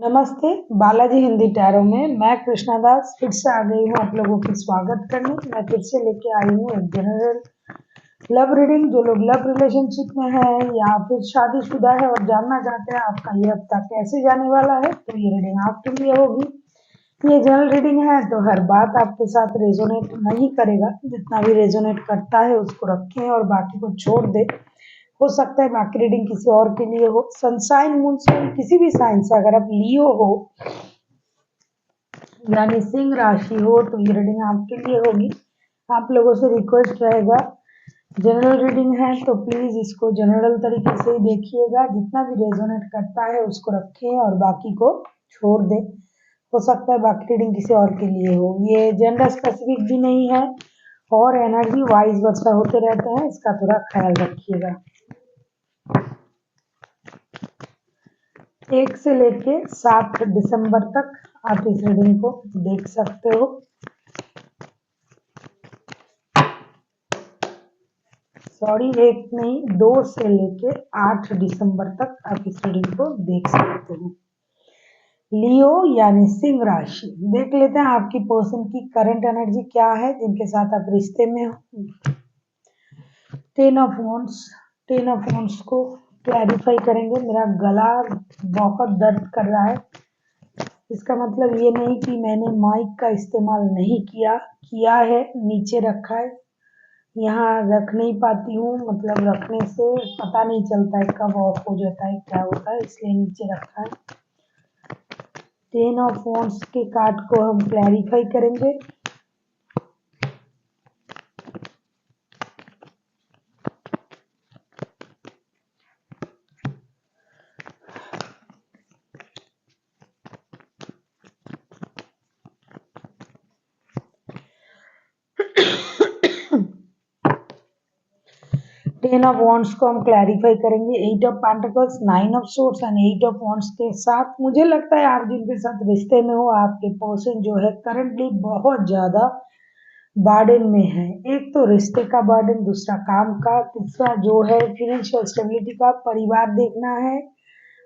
नमस्ते, बालाजी हिंदी टैरो में मैं कृष्णा दास फिर से आ गई हूँ आप लोगों की स्वागत करने। मैं फिर से लेके आई हूँ एक जनरल लव रीडिंग। जो लोग लव रिलेशनशिप में है या फिर शादीशुदा है और जानना चाहते हैं आपका ये हफ्ता कैसे जाने वाला है, तो ये रीडिंग आपके लिए होगी। ये जनरल रीडिंग है तो हर बात आपके साथ रेजोनेट नहीं करेगा। जितना भी रेजोनेट करता है उसको रखें और बाकी को छोड़ दे। हो सकता है बाकी रीडिंग किसी और के लिए हो। सनशाइन मून साइन किसी भी साइन से अगर आप लियो हो यानी सिंह राशि हो तो ये रीडिंग आपके लिए होगी। आप लोगों से रिक्वेस्ट रहेगा, जनरल रीडिंग है तो प्लीज इसको जनरल तरीके से ही देखिएगा। जितना भी रेजोनेट करता है उसको रखें और बाकी को छोड़ दें। हो सकता है बाकी रीडिंग किसी और के लिए हो। ये जेंडर स्पेसिफिक भी नहीं है और एनर्जी वाइज वर्षा होते रहते हैं, इसका थोड़ा ख्याल रखिएगा। 1 से लेके 7 दिसंबर तक आप इस रीडिंग को देख सकते हो। सॉरी, 1 नहीं 2 से लेके 8 दिसंबर तक आप इस रीडिंग को देख सकते हो। लियो यानी सिंह राशि, देख लेते हैं आपकी पर्सन की करंट एनर्जी क्या है जिनके साथ आप रिश्ते में हो। 10 ऑफ वॉन्ड्स को क्लैरिफाई करेंगे। मेरा गला बहुत दर्द कर रहा है। इसका मतलब ये नहीं कि मैंने माइक का इस्तेमाल नहीं किया है, नीचे रखा है। यहाँ रख नहीं पाती हूँ, मतलब रखने से पता नहीं चलता है कब ऑफ हो जाता है क्या होता है, इसलिए नीचे रखा है। 10 ऑफ वॉन्ड्स के कार्ड को हम क्लैरिफाई करेंगे। टेन ऑफ वॉन्ड्स को हम क्लैरिफाई करेंगे। 8 of pentacles, 9 of swords and 8 of wands के साथ मुझे लगता है आप जिनके साथ रिश्ते में हो आपके पर्सन जो है करंटली बहुत ज्यादा बर्डन में है। एक तो रिश्ते का बर्डन, दूसरा काम का, तीसरा जो है फिनेंशियल स्टेबिलिटी का, परिवार देखना है।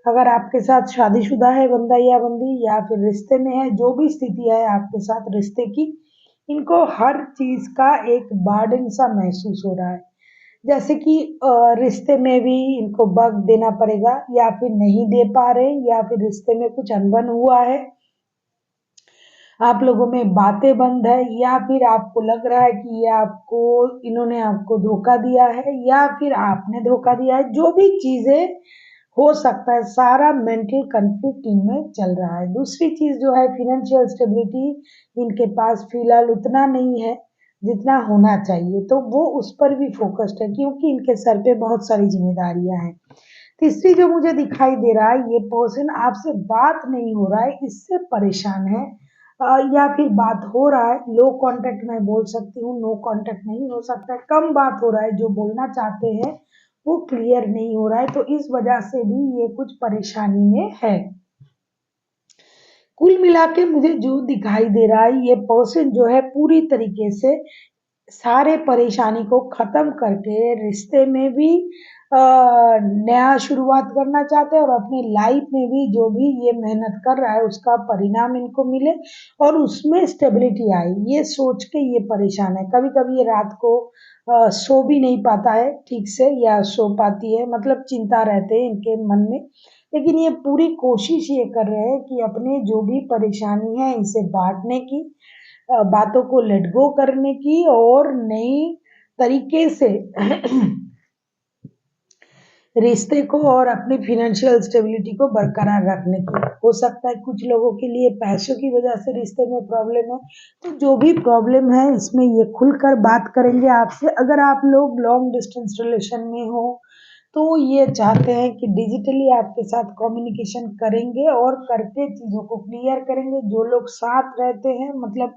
अगर आपके साथ शादीशुदा है बंदा या बंदी या फिर रिश्ते में है, जो भी स्थिति है आपके साथ रिश्ते की, इनको हर चीज का एक बर्डन सा महसूस हो रहा है। जैसे कि रिश्ते में भी इनको वक्त देना पड़ेगा या फिर नहीं दे पा रहे या फिर रिश्ते में कुछ अनबन हुआ है, आप लोगों में बातें बंद है या फिर आपको लग रहा है कि ये आपको इन्होंने आपको धोखा दिया है या फिर आपने धोखा दिया है। जो भी चीजें हो सकता है सारा मेंटल कंफ्लिक्ट इनमें चल रहा है। दूसरी चीज जो है फिनेंशियल स्टेबिलिटी इनके पास फिलहाल उतना नहीं है जितना होना चाहिए, तो वो उस पर भी फोकस्ड है क्योंकि इनके सर पे बहुत सारी जिम्मेदारियां हैं। तीसरी जो मुझे दिखाई दे रहा है, ये पर्सन आपसे बात नहीं हो रहा है, इससे परेशान है। या फिर बात हो रहा है, लो कांटेक्ट मैं बोल सकती हूँ, नो कांटेक्ट नहीं हो सकता है, कम बात हो रहा है, जो बोलना चाहते हैं वो क्लियर नहीं हो रहा है, तो इस वजह से भी ये कुछ परेशानी में है। कुल मिला के मुझे जो दिखाई दे रहा है, ये पर्सन जो है पूरी तरीके से सारे परेशानी को खत्म करके रिश्ते में भी नया शुरुआत करना चाहते हैं और अपनी लाइफ में भी जो भी ये मेहनत कर रहा है उसका परिणाम इनको मिले और उसमें स्टेबिलिटी आए, ये सोच के ये परेशान है। कभी कभी ये रात को सो भी नहीं पाता है ठीक से या सो पाती है, मतलब चिंता रहते हैं इनके मन में। लेकिन ये पूरी कोशिश ये कर रहे हैं कि अपने जो भी परेशानी है इसे बांटने की, बातों को लेट गो करने की और नई तरीके से रिश्ते को और अपनी फिनेंशियल स्टेबिलिटी को बरकरार रखने की। हो सकता है कुछ लोगों के लिए पैसों की वजह से रिश्ते में प्रॉब्लम है, तो जो भी प्रॉब्लम है इसमें ये खुलकर बात करेंगे आपसे। अगर आप लोग लॉन्ग डिस्टेंस रिलेशन में हो तो ये चाहते हैं कि डिजिटली आपके साथ कम्युनिकेशन करेंगे और करके चीज़ों को क्लियर करेंगे। जो लोग साथ रहते हैं, मतलब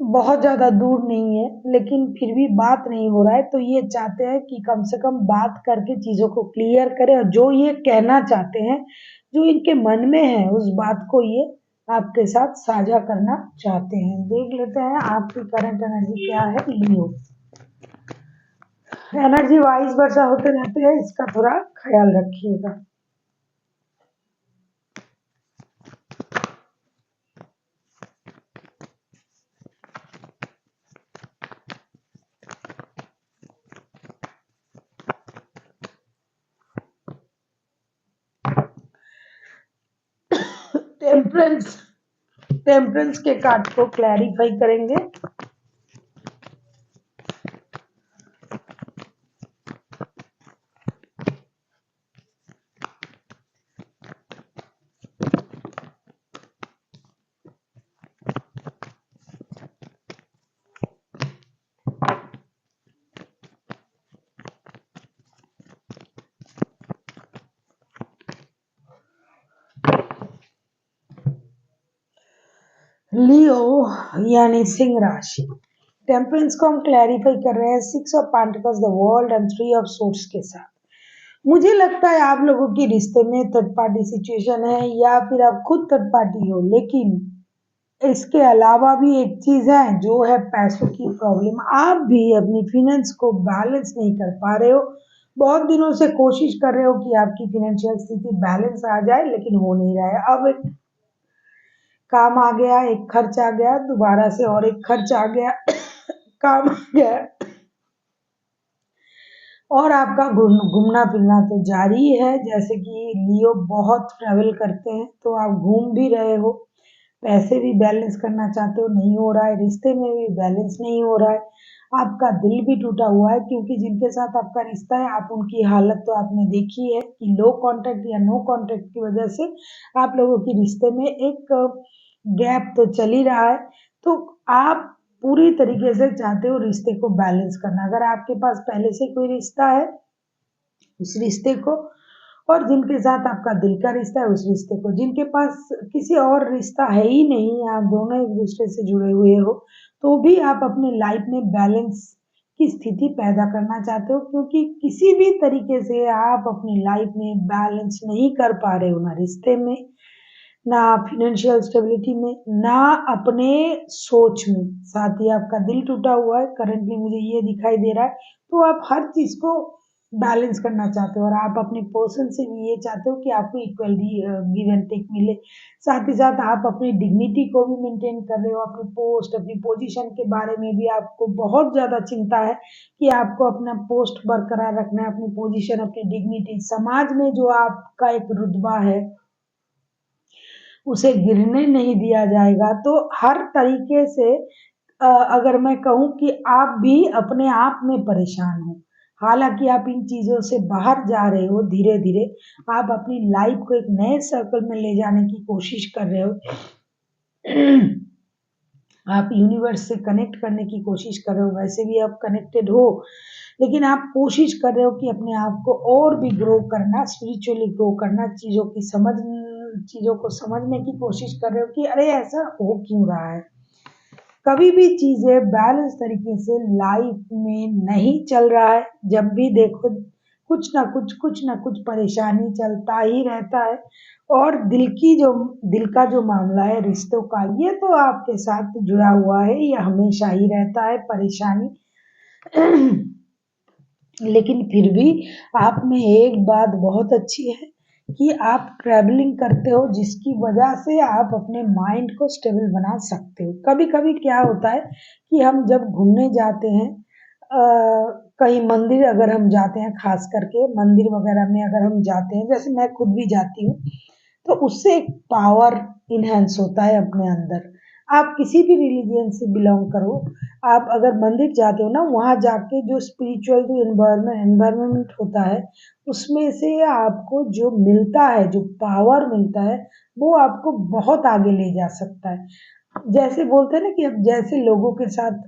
बहुत ज़्यादा दूर नहीं है लेकिन फिर भी बात नहीं हो रहा है, तो ये चाहते हैं कि कम से कम बात करके चीज़ों को क्लियर करें और जो ये कहना चाहते हैं, जो इनके मन में है उस बात को ये आपके साथ साझा करना चाहते हैं। देख लेते हैं आपकी करंट एनर्जी क्या है। लियो एनर्जी वाइज वर्षा होते रहते हैं, इसका थोड़ा ख्याल रखिएगा। टेम्परेंस टेम्परेंस के कार्ड को क्लैरिफाई करेंगे। लियो यानी सिंह राशि। टेम्परेंस को हम क्लैरिफाई कर रहे हैं 6 of pentacles the world and 3 of swords के साथ। मुझे लगता है आप लोगों की रिश्ते में थर्ड पार्टी सिचुएशन है या फिर आप खुद थर्ड पार्टी हो, लेकिन इसके अलावा भी एक चीज है जो है पैसों की प्रॉब्लम। आप भी अपनी फाइनेंस को बैलेंस नहीं कर पा रहे हो। बहुत दिनों से कोशिश कर रहे हो कि आपकी फाइनेंशियल स्थिति बैलेंस आ जाए, लेकिन हो नहीं रहा है। अब एक काम आ गया, एक खर्च आ गया, दोबारा से और एक खर्च आ गया, काम आ गया, और आपका घूमना फिरना तो जारी है। जैसे कि लियो बहुत ट्रैवल करते हैं, तो आप घूम भी रहे हो, पैसे भी बैलेंस करना चाहते हो, नहीं हो रहा है, रिश्ते में भी बैलेंस नहीं हो रहा है, आपका दिल भी टूटा हुआ है, क्योंकि जिनके साथ आपका रिश्ता है आप उनकी हालत तो आपने देखी है कि लो कांटेक्ट या नो कांटेक्ट की वजह से आप लोगों के रिश्ते में एक गैप तो चल ही रहा है। तो आप पूरी तरीके से चाहते हो रिश्ते को बैलेंस करना। अगर आपके पास पहले से कोई रिश्ता है, उस रिश्ते को, और जिनके साथ आपका दिल का रिश्ता है उस रिश्ते को, जिनके पास किसी और रिश्ता है ही नहीं, आप दोनों एक दूसरे से जुड़े हुए हो, तो भी आप अपने लाइफ में बैलेंस की स्थिति पैदा करना चाहते हो, क्योंकि किसी भी तरीके से आप अपनी लाइफ में बैलेंस नहीं कर पा रहे हो, ना रिश्ते में, ना फाइनेंशियल स्टेबिलिटी में, ना अपने सोच में। साथ ही आपका दिल टूटा हुआ है, करंटली मुझे ये दिखाई दे रहा है। तो आप हर चीज को बैलेंस करना चाहते हो, और आप अपने पर्सन से भी ये चाहते हो कि आपको इक्वली गिव एंड टेक मिले। साथ ही साथ आप अपनी डिग्निटी को भी मेंटेन कर रहे हो, अपनी पोस्ट, अपनी पोजीशन के बारे में भी आपको बहुत ज्यादा चिंता है कि आपको अपना पोस्ट बरकरार रखना है, अपनी पोजीशन, अपनी डिग्निटी, समाज में जो आपका एक रुतबा है उसे गिरने नहीं दिया जाएगा। तो हर तरीके से अगर मैं कहूँ कि आप भी अपने आप में परेशान हो, हालांकि आप इन चीजों से बाहर जा रहे हो, धीरे धीरे आप अपनी लाइफ को एक नए सर्कल में ले जाने की कोशिश कर रहे हो। आप यूनिवर्स से कनेक्ट करने की कोशिश कर रहे हो, वैसे भी आप कनेक्टेड हो, लेकिन आप कोशिश कर रहे हो कि अपने आप को और भी ग्रो करना, स्पिरिचुअली ग्रो करना, चीज़ों को समझने की कोशिश कर रहे हो कि अरे ऐसा हो क्यों रहा है। कभी भी चीज़ें बैलेंस तरीके से लाइफ में नहीं चल रहा है, जब भी देखो कुछ ना कुछ परेशानी चलता ही रहता है। और दिल का जो मामला है रिश्तों का, ये तो आपके साथ जुड़ा हुआ है, ये हमेशा ही रहता है परेशानी। लेकिन फिर भी आप में एक बात बहुत अच्छी है कि आप ट्रैवलिंग करते हो, जिसकी वजह से आप अपने माइंड को स्टेबल बना सकते हो। कभी कभी क्या होता है कि हम जब घूमने जाते हैं, कहीं मंदिर अगर हम जाते हैं, खास करके मंदिर वगैरह में अगर हम जाते हैं, जैसे मैं खुद भी जाती हूँ, तो उससे एक पावर इनहेंस होता है अपने अंदर। आप किसी भी रिलीजियन से बिलोंग करो, आप अगर मंदिर जाते हो ना, वहाँ जाके जो स्पिरिचुअल जो एनवायरनमेंट होता है, उसमें से आपको जो मिलता है, जो पावर मिलता है, वो आपको बहुत आगे ले जा सकता है। जैसे बोलते हैं ना कि अब जैसे लोगों के साथ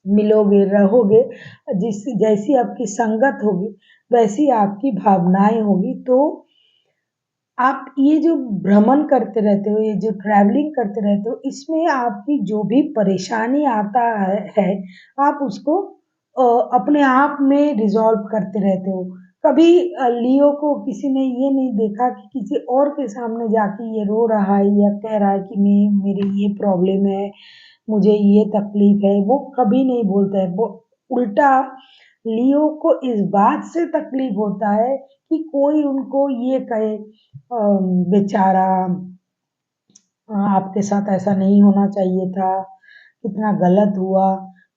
मिलोगे, रहोगे, जैसी आपकी संगत होगी वैसी आपकी भावनाएं होगी। तो आप ये जो भ्रमण करते रहते हो, ये जो ट्रैवलिंग करते रहते हो, इसमें आपकी जो भी परेशानी आता है आप उसको अपने आप में रिजॉल्व करते रहते हो। कभी लियो को किसी ने ये नहीं देखा कि किसी और के सामने जाके ये रो रहा है या कह रहा है कि मैं मेरी ये प्रॉब्लम है, मुझे ये तकलीफ है, वो कभी नहीं बोलता है। वो उल्टा लियो को इस बात से तकलीफ होता है कि कोई उनको ये कहे, बेचारा, आपके साथ ऐसा नहीं होना चाहिए था, कितना गलत हुआ।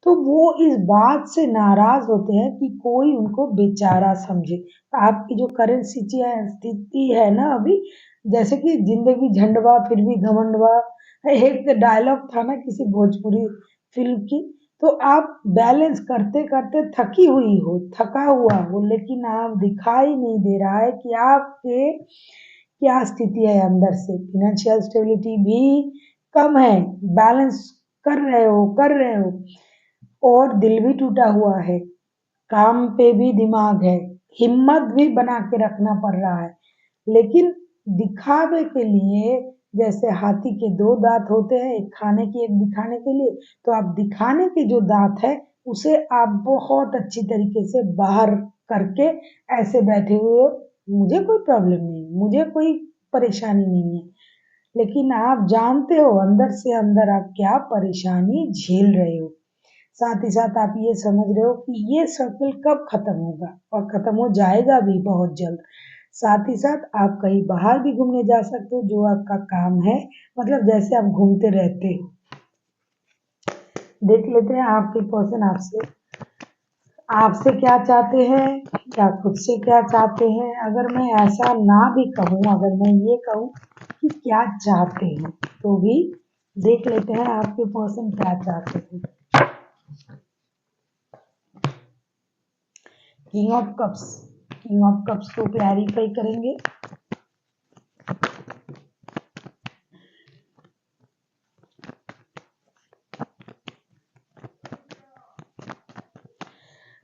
तो वो इस बात से नाराज होते हैं कि कोई उनको बेचारा समझे। आपकी जो करंट स्थिति है ना अभी, जैसे कि जिंदगी झंडवा फिर भी घमंडवा, एक डायलॉग था ना किसी भोजपुरी फिल्म की। तो आप बैलेंस करते करते थकी हुई हो, थका हुआ हो, लेकिन आप दिखाई नहीं दे रहा है कि आपके क्या स्थिति है अंदर से। फाइनेंशियल स्टेबिलिटी भी कम है, बैलेंस कर रहे हो और दिल भी टूटा हुआ है, काम पे भी दिमाग है, हिम्मत भी बना के रखना पड़ रहा है, लेकिन दिखावे के लिए, जैसे हाथी के दो दांत होते हैं, एक खाने की एक दिखाने के लिए, तो आप दिखाने के जो दांत है उसे आप बहुत अच्छी तरीके से बाहर करके ऐसे बैठे हुए हो, मुझे कोई प्रॉब्लम नहीं, मुझे कोई परेशानी नहीं है, लेकिन आप जानते हो अंदर से अंदर आप क्या परेशानी झेल रहे हो। साथ ही साथ आप ये समझ रहे हो कि ये सर्कल कब खत्म होगा, और खत्म हो जाएगा भी बहुत जल्द। साथ ही साथ आप कहीं बाहर भी घूमने जा सकते हो, जो आपका काम है, मतलब जैसे आप घूमते रहते हो। देख लेते हैं आपके पर्सन आपसे आपसे क्या चाहते हैं या खुद से क्या चाहते हैं। अगर मैं ऐसा ना भी कहूँ, अगर मैं ये कहूँ कि क्या चाहते हैं, तो भी देख लेते हैं आपके पर्सन क्या चाहते हैं। किंग ऑफ कप्स को क्लैरिफाई करेंगे।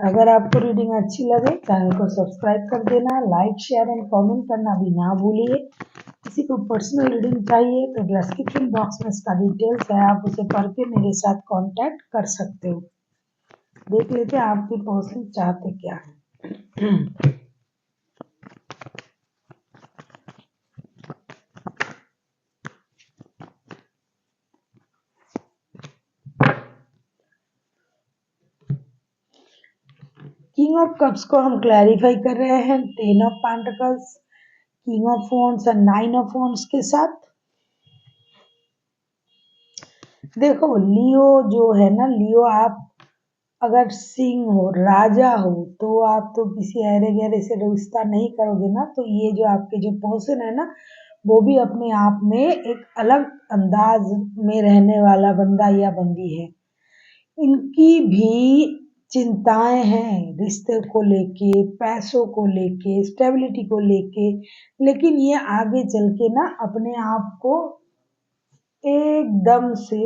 अगर आपको रीडिंग अच्छी लगे, चैनल को सब्सक्राइब कर देना, लाइक शेयर एंड कमेंट करना भी ना भूलिए। किसी को पर्सनल रीडिंग चाहिए तो डिस्क्रिप्शन बॉक्स में इसका डिटेल्स है, आप उसे पढ़ के मेरे साथ कांटेक्ट कर सकते हो। देख लेते हैं आपके पर्सन चाहते क्या है। किंग ऑफ कप्स को हम क्लैरिफाई कर रहे हैं 10 of pentacles, king of wands और 9 ऑफ वॉन्ड्स के साथ। देखो लियो जो है ना, लियो आप अगर सिंह हो, राजा हो, तो आप तो किसी अरे गहरे से रिश्ता नहीं करोगे ना। तो ये जो आपके जो पर्सन है ना, वो भी अपने आप में एक अलग अंदाज में रहने वाला बंदा या बंदी है। इनकी भी चिंताएं हैं रिश्ते को लेके, पैसों को लेके, स्टेबिलिटी को लेके, लेकिन ये आगे चल के ना अपने आप को एकदम से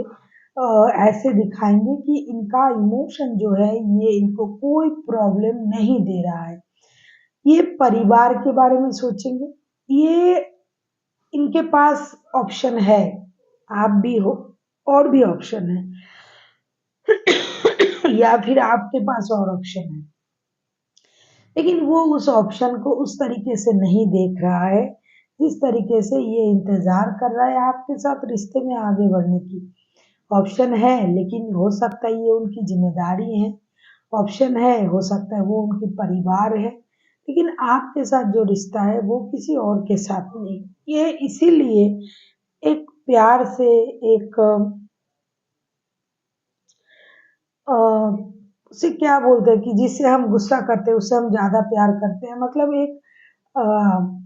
ऐसे दिखाएंगे कि इनका इमोशन जो है ये इनको कोई प्रॉब्लम नहीं दे रहा है। ये परिवार के बारे में सोचेंगे, ये इनके पास ऑप्शन है, आप भी हो और भी ऑप्शन है, या फिर आपके पास और ऑप्शन है, लेकिन वो उस ऑप्शन को उस तरीके से नहीं देख रहा है जिस तरीके से ये इंतजार कर रहा है आपके साथ रिश्ते में आगे बढ़ने की। ऑप्शन है, लेकिन हो सकता है ये उनकी जिम्मेदारी है, ऑप्शन है, हो सकता है वो उनके परिवार है, लेकिन आपके साथ जो रिश्ता है वो किसी और के साथ नहीं। ये इसीलिए एक प्यार से एक अ, उसे क्या बोलते हैं कि जिससे हम गुस्सा करते हैं उससे हम ज्यादा प्यार करते हैं, मतलब एक अ,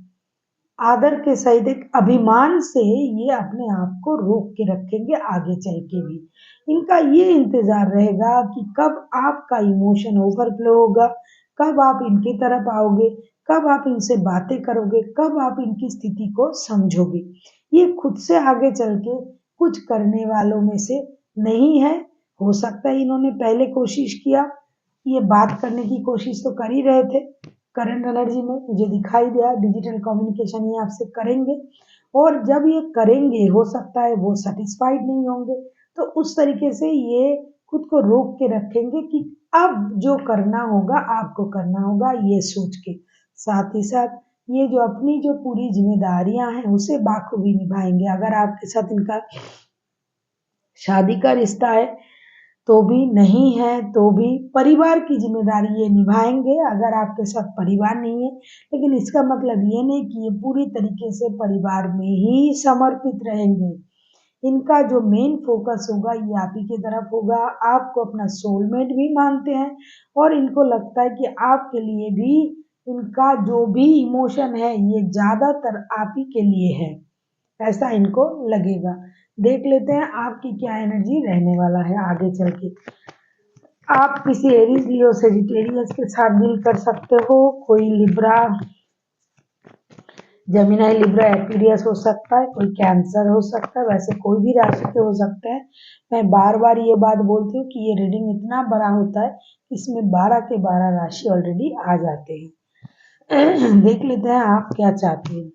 आदर के सहित एक अभिमान से ये अपने आप को रोक के रखेंगे आगे चल के भी। इनका ये इंतजार रहेगा कि कब आपका इमोशन ओवरफ्लो होगा, कब आप इनकी तरफ आओगे, कब आप इनसे बातें करोगे, कब आप इनकी स्थिति को समझोगे। ये खुद से आगे चल के कुछ करने वालों में से नहीं है। हो सकता है इन्होंने पहले कोशिश किया, ये बात करने की कोशिश तो कर ही रहे थे, करंट एनर्जी में मुझे दिखाई दिया डिजिटल कम्युनिकेशन ये आपसे करेंगे, और जब ये करेंगे हो सकता है वो सेटिस्फाइड नहीं होंगे, तो उस तरीके से ये खुद को रोक के रखेंगे कि अब जो करना होगा आपको करना होगा, ये सोच के। साथ ही साथ ये जो अपनी जो पूरी जिम्मेदारियां हैं उसे बाखूबी निभाएंगे। अगर आपके साथ इनका शादी का रिश्ता है तो भी, नहीं है तो भी, परिवार की ज़िम्मेदारी ये निभाएँगे। अगर आपके साथ परिवार नहीं है, लेकिन इसका मतलब ये नहीं कि ये पूरी तरीके से परिवार में ही समर्पित रहेंगे। इनका जो मेन फोकस होगा ये आप ही की तरफ होगा। आपको अपना सोलमेट भी मानते हैं और इनको लगता है कि आपके लिए भी इनका जो भी इमोशन है ये ज़्यादातर आप ही के लिए है, ऐसा इनको लगेगा। देख लेते हैं आपकी क्या एनर्जी रहने वाला है आगे चल के। आप किसी एरीज लियो सेजिटेरियस के साथ डील कर सकते हो। कोई लिब्रा, जेमिनी, लिब्रा, एक्वेरियस हो सकता है, कोई कैंसर हो सकता है, वैसे कोई भी राशि के हो सकते हैं। मैं बार बार ये बात बोलती हूँ कि ये रीडिंग इतना बड़ा होता है, इसमें 12 के 12 राशि ऑलरेडी आ जाते हैं। देख लेते हैं आप क्या चाहते हैं।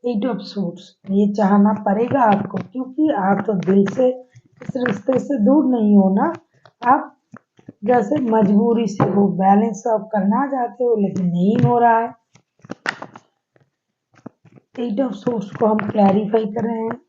एट ऑफ सूट्स, ये चाहना पड़ेगा आपको क्योंकि आप तो दिल से इस रिश्ते से दूर नहीं हो ना। आप जैसे मजबूरी से हो, बैलेंस आप करना चाहते हो लेकिन नहीं हो रहा है। एट ऑफ सोर्स को हम क्लैरिफाई कर रहे हैं।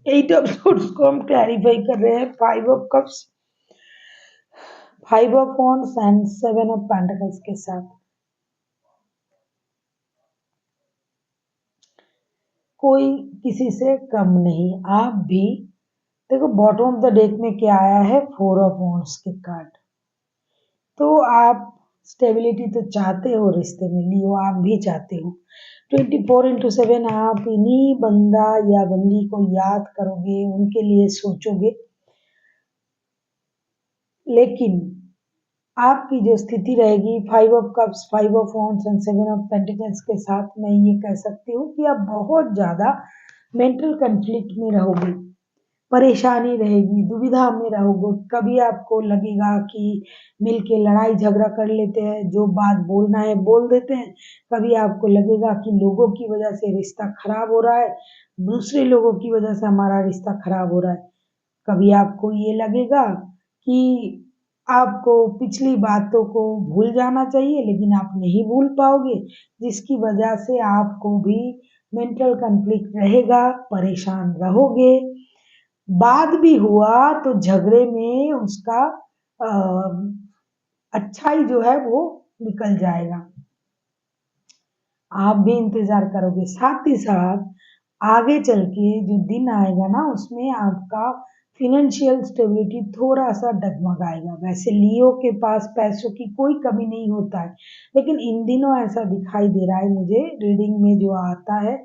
एट ऑफ सोर्स को हम क्लैरिफाई कर रहे हैं। 5 of cups, 5 of wands and 7 of pentacles के साथ। कोई किसी से कम नहीं, आप भी। देखो बॉटम ऑफ द डेक में क्या आया है, 4 ऑफ वॉन्ड्स के कार्ड। तो आप स्टेबिलिटी तो चाहते हो रिश्ते में, लियो आप भी चाहते हो। 24/7 आप इन्हीं बंदा या बंदी को याद करोगे, उनके लिए सोचोगे। लेकिन आपकी जो स्थिति रहेगी 5 of cups, 5 of wands and 7 of pentacles के साथ, मैं ये कह सकती हूँ कि आप बहुत ज़्यादा मेंटल कन्फ्लिक्ट में रहोगे, परेशानी रहेगी, दुविधा में रहोगे। कभी आपको लगेगा कि मिल के लड़ाई झगड़ा कर लेते हैं, जो बात बोलना है बोल देते हैं। कभी आपको लगेगा कि लोगों की वजह से रिश्ता खराब हो रहा है, दूसरे लोगों की वजह से हमारा रिश्ता खराब हो रहा है। कभी आपको ये लगेगा कि आपको पिछली बातों को भूल जाना चाहिए लेकिन आप नहीं भूल पाओगे, जिसकी वजह से आपको भी मेंटल कॉन्फ्लिक्ट रहेगा, परेशान रहोगे। बात भी हुआ तो झगड़े में उसका अ, अच्छाई जो है वो निकल जाएगा। आप भी इंतजार करोगे, साथ ही साथ आगे चल के जो दिन आएगा ना उसमें आपका फिनेंशियल स्टेबिलिटी थोड़ा सा डगमगाएगा। वैसे लियो के पास पैसों की कोई कमी नहीं होता है, लेकिन इन दिनों ऐसा दिखाई दे रहा है मुझे रीडिंग में जो आता है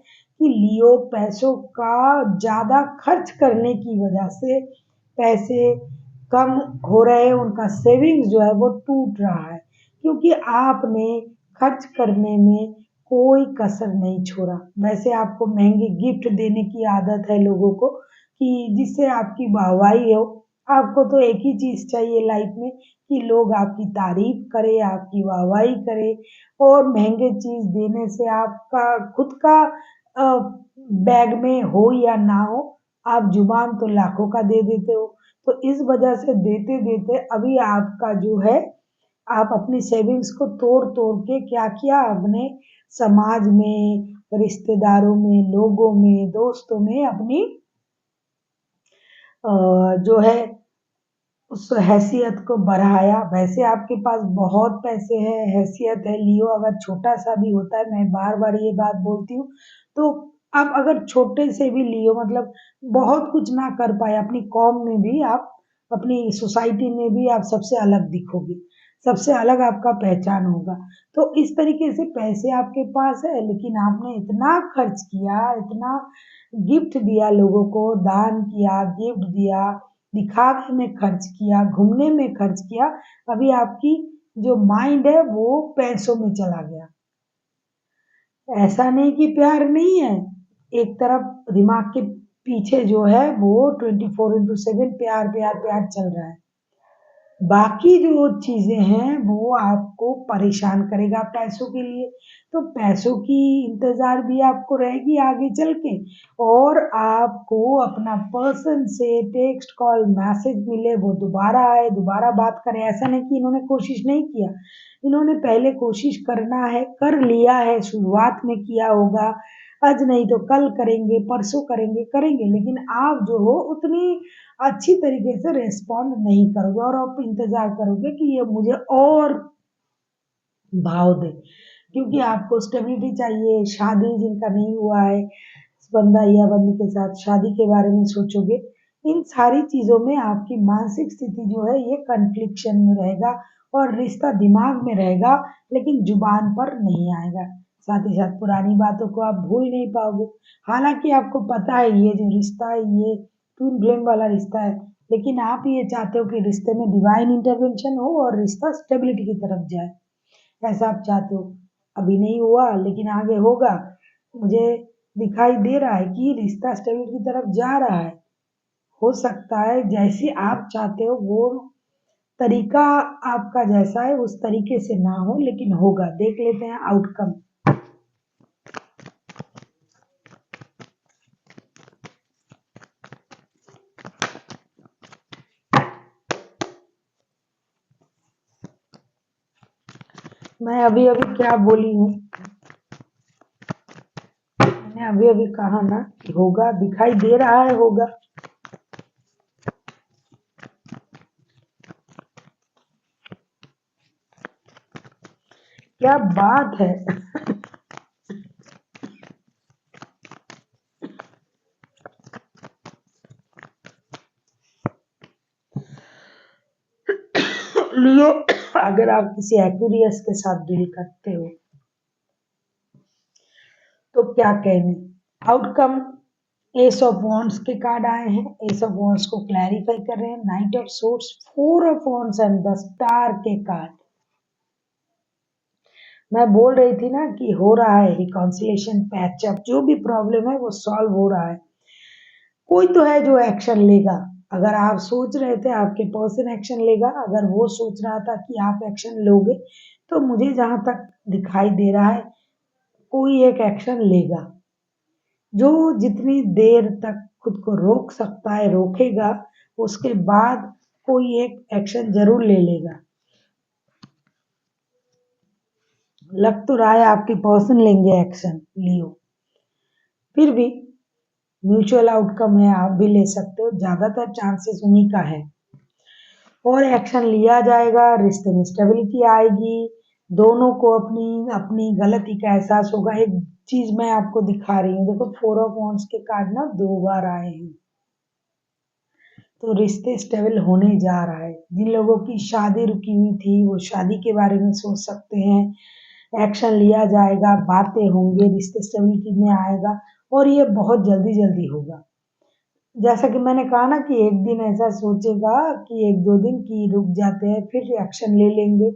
कि लियो पैसों का ज़्यादा खर्च करने की वजह से पैसे कम हो रहे हैं, उनका सेविंग्स जो है वो टूट रहा है क्योंकि आपने खर्च करने में कोई कसर नहीं छोड़ा। वैसे आपको महंगे गिफ्ट देने की आदत है लोगों को कि जिससे आपकी वाहवाही हो। आपको तो एक ही चीज़ चाहिए लाइफ में कि लोग आपकी तारीफ करें, आपकी वाहवाही करें। और महंगे चीज़ देने से आपका खुद का अ, बैग में हो या ना हो, आप जुबान तो लाखों का दे देते हो। तो इस वजह से देते-देते अभी आपका जो है, आप अपनी सेविंग्स को तोड़-तोड़ के क्या किया आपने, समाज में, रिश्तेदारों में, लोगों में, दोस्तों में अपनी जो है उस हैसियत को बढ़ाया। वैसे आपके पास बहुत पैसे हैं, हैसियत है, लियो अगर छोटा-सा भी होता है, मैं बार-बार ये बात बोलती हूँ, तो आप अगर छोटे से भी लियो मतलब बहुत कुछ ना कर पाए, अपनी कौम में भी आप, अपनी सोसाइटी में भी आप सबसे अलग दिखोगे, सबसे अलग आपका पहचान होगा। तो इस तरीके से पैसे आपके पास है लेकिन आपने इतना खर्च किया, इतना गिफ्ट दिया लोगों को, दान किया, गिफ्ट दिया, दिखावे में खर्च किया, घूमने में खर्च किया, अभी आपकी जो माइंड है वो पैसों में चला गया। ऐसा नहीं कि प्यार नहीं है, एक तरफ दिमाग के पीछे जो है वो 24/7 प्यार, प्यार, प्यार चल रहा है। बाकी जो चीज़ें हैं वो आपको परेशान करेगा पैसों के लिए, तो पैसों की इंतज़ार भी आपको रहेगी आगे चल के, और आपको अपना पर्सन से टेक्स्ट कॉल मैसेज मिले, वो दोबारा आए, दोबारा बात करें। ऐसा नहीं कि इन्होंने कोशिश नहीं किया, इन्होंने पहले कोशिश करना है, कर लिया है, शुरुआत में किया होगा, आज नहीं तो कल करेंगे, परसों करेंगे, करेंगे, लेकिन आप जो हो उतनी अच्छी तरीके से रिस्पॉन्ड नहीं करोगे और आप इंतज़ार करोगे कि ये मुझे और भाव दे, क्योंकि आपको स्टेबिलिटी चाहिए, शादी जिनका नहीं हुआ है, इस बंदा या बंदी के साथ शादी के बारे में सोचोगे। इन सारी चीज़ों में आपकी मानसिक स्थिति जो है ये कन्फ्लिक्शन में रहेगा और रिश्ता दिमाग में रहेगा, लेकिन ज़ुबान पर नहीं आएगा। साथ ही साथ पुरानी बातों को आप भूल नहीं पाओगे। हालाँकि आपको पता है ये जो रिश्ता है ये ट्विन फ्लेम वाला रिश्ता है, लेकिन आप ये चाहते हो कि रिश्ते में डिवाइन इंटरवेंशन हो और रिश्ता स्टेबिलिटी की तरफ जाए। ऐसा आप चाहते हो। अभी नहीं हुआ लेकिन आगे होगा। मुझे दिखाई दे रहा है कि रिश्ता स्टेबिलिटी की तरफ जा रहा है। हो सकता है जैसे आप चाहते हो वो तरीका आपका जैसा है उस तरीके से ना हो, लेकिन होगा। देख लेते हैं आउटकम। मैं अभी-अभी क्या बोली हूँ? मैंने अभी-अभी कहा ना कि होगा, दिखाई दे रहा है होगा। क्या बात है! लियो, अगर आप किसी एक्वेरियस के साथ डील करते हो तो क्या कहने। आउटकम एस ऑफ वॉन्ड्स के कार्ड आए हैं। एस ऑफ वॉन्ड्स को क्लैरिफाई कर रहे हैं। Night of swords, four of wands and the star के कार्ड। मैं बोल रही थी ना कि हो रहा है रिकॉन्सिलेशन, पैचअप, जो भी प्रॉब्लम है वो सॉल्व हो रहा है। कोई तो है जो एक्शन लेगा। अगर आप सोच रहे थे आपके पर्सन एक्शन लेगा, अगर वो सोच रहा था कि आप एक्शन लोगे, तो मुझे जहां तक दिखाई दे रहा है कोई एक एक्शन लेगा। जो जितनी देर तक खुद को रोक सकता है रोकेगा, उसके बाद कोई एक एक्शन जरूर ले लेगा। लग तो रहा है आपके पर्सन लेंगे एक्शन, लियो। फिर भी म्यूचुअल आउटकम है, आप भी ले सकते हो, ज्यादातर चांसेस उन्हीं का है। और एक्शन लिया जाएगा, रिश्ते में स्टेबिलिटी आएगी, दोनों को अपनी अपनी गलती का एहसास होगा। एक चीज मैं आपको दिखा रही हूँ, देखो फोर ऑफ वॉन्ड्स के कार्ड ना दो बार आए हैं, तो रिश्ते स्टेबल होने जा रहा है। जिन लोगों की शादी रुकी हुई थी वो शादी के बारे में सोच सकते हैं। एक्शन लिया जाएगा, बातें होंगे, रिश्ते स्टेबिलिटी में आएगा और ये बहुत जल्दी जल्दी होगा। जैसा कि मैंने कहा ना कि एक दिन ऐसा सोचेगा कि एक दो दिन की रुक जाते हैं, फिर एक्शन ले लेंगे।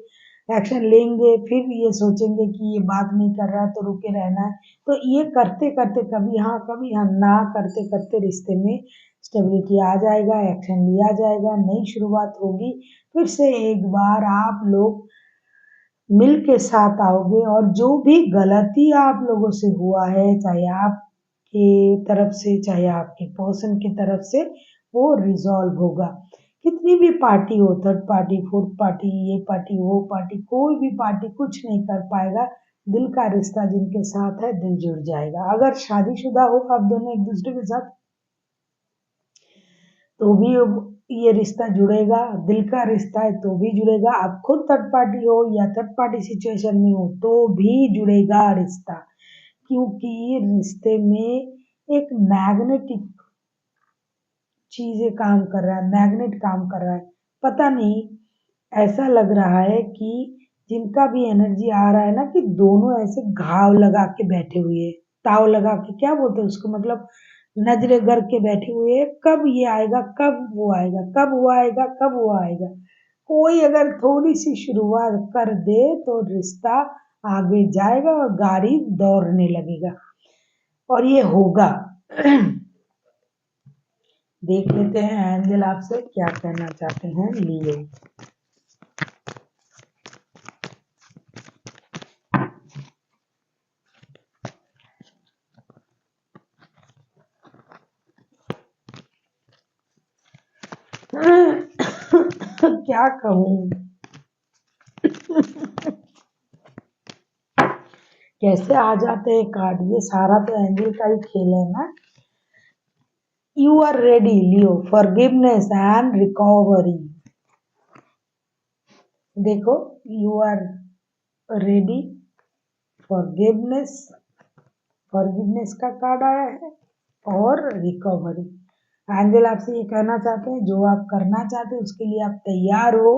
एक्शन लेंगे फिर ये सोचेंगे कि ये बात नहीं कर रहा तो रुके रहना है। तो ये करते करते कभी हाँ ना करते करते रिश्ते में स्टेबिलिटी आ जाएगा, एक्शन लिया जाएगा, नई शुरुआत होगी। फिर से एक बार आप लोग मिल के साथ आओगे और जो भी गलती आप लोगों से हुआ है, चाहे आपके तरफ से चाहे आपके पर्सन की तरफ से, वो रिजॉल्व होगा। कितनी भी पार्टी हो, थर्ड पार्टी, फोर्थ पार्टी, ये पार्टी, वो पार्टी, कोई भी पार्टी कुछ नहीं कर पाएगा। दिल का रिश्ता जिनके साथ है, दिल जुड़ जाएगा। अगर शादीशुदा हो आप दोनों एक दूसरे के साथ, तो भी ये रिश्ता जुड़ेगा। दिल का रिश्ता है तो भी जुड़ेगा। आप खुद थर्ड पार्टी हो या थर्ड पार्टी सिचुएशन में हो तो भी जुड़ेगा रिश्ता, क्योंकि रिश्ते में एक मैग्नेटिक चीजें काम कर रहा है, मैग्नेट काम कर रहा है। पता नहीं, ऐसा लग रहा है कि जिनका भी एनर्जी आ रहा है ना कि दोनों ऐसे घाव लगा के बैठे हुए हैं, ताव लगा के, क्या बोलते हैं उसको, मतलब नजरें गड़ के बैठे हुए हैं, कब ये आएगा, कब वो आएगा, कब वो आएगा, कब वो आएगा। कोई अगर थोड़ी सी शुरुआत कर दे तो रिश्ता आगे जाएगा और गाड़ी दौड़ने लगेगा और ये होगा। देख लेते हैं एंजल आपसे क्या कहना चाहते हैं, लियो। क्या कहूँ। कैसे आ जाते हैं कार्ड, ये सारा तो एंजल का ही खेल है ना। You are ready Leo, forgiveness and recovery. देखो, you are ready, forgiveness, forgiveness का कार्ड आया है और रिकवरी। एंजल आपसे ये कहना चाहते हैं जो आप करना चाहते हैं उसके लिए आप तैयार हो,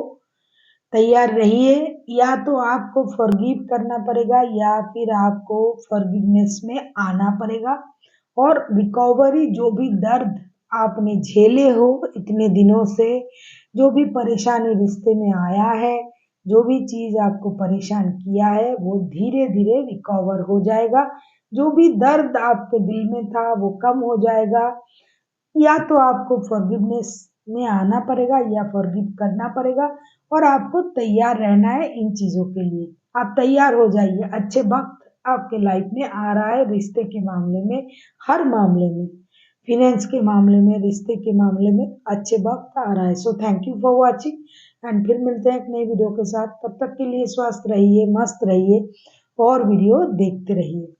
तैयार रहिए। या तो आपको फॉरगिव करना पड़ेगा या फिर आपको फॉरगिवनेस में आना पड़ेगा। और रिकवरी, जो भी दर्द आपने झेले हो इतने दिनों से, जो भी परेशानी रिश्ते में आया है, जो भी चीज आपको परेशान किया है वो धीरे धीरे रिकवर हो जाएगा। जो भी दर्द आपके दिल में था वो कम हो जाएगा। या तो आपको फॉरगिवनेस में आना पड़ेगा या फॉरगिव करना पड़ेगा। और आपको तैयार रहना है इन चीजों के लिए। आप तैयार हो जाइए, अच्छे वक्त आपके लाइफ में आ रहा है, रिश्ते के मामले में, हर मामले में, फिनेंस के मामले में, रिश्ते के मामले में अच्छे वक्त आ रहा है। So thank you for watching and फिर मिलते हैं एक नई वीडियो के साथ। तब तक के लिए स्वस्थ रहिए, मस्त रहिए और वीडियो देखते रहिए।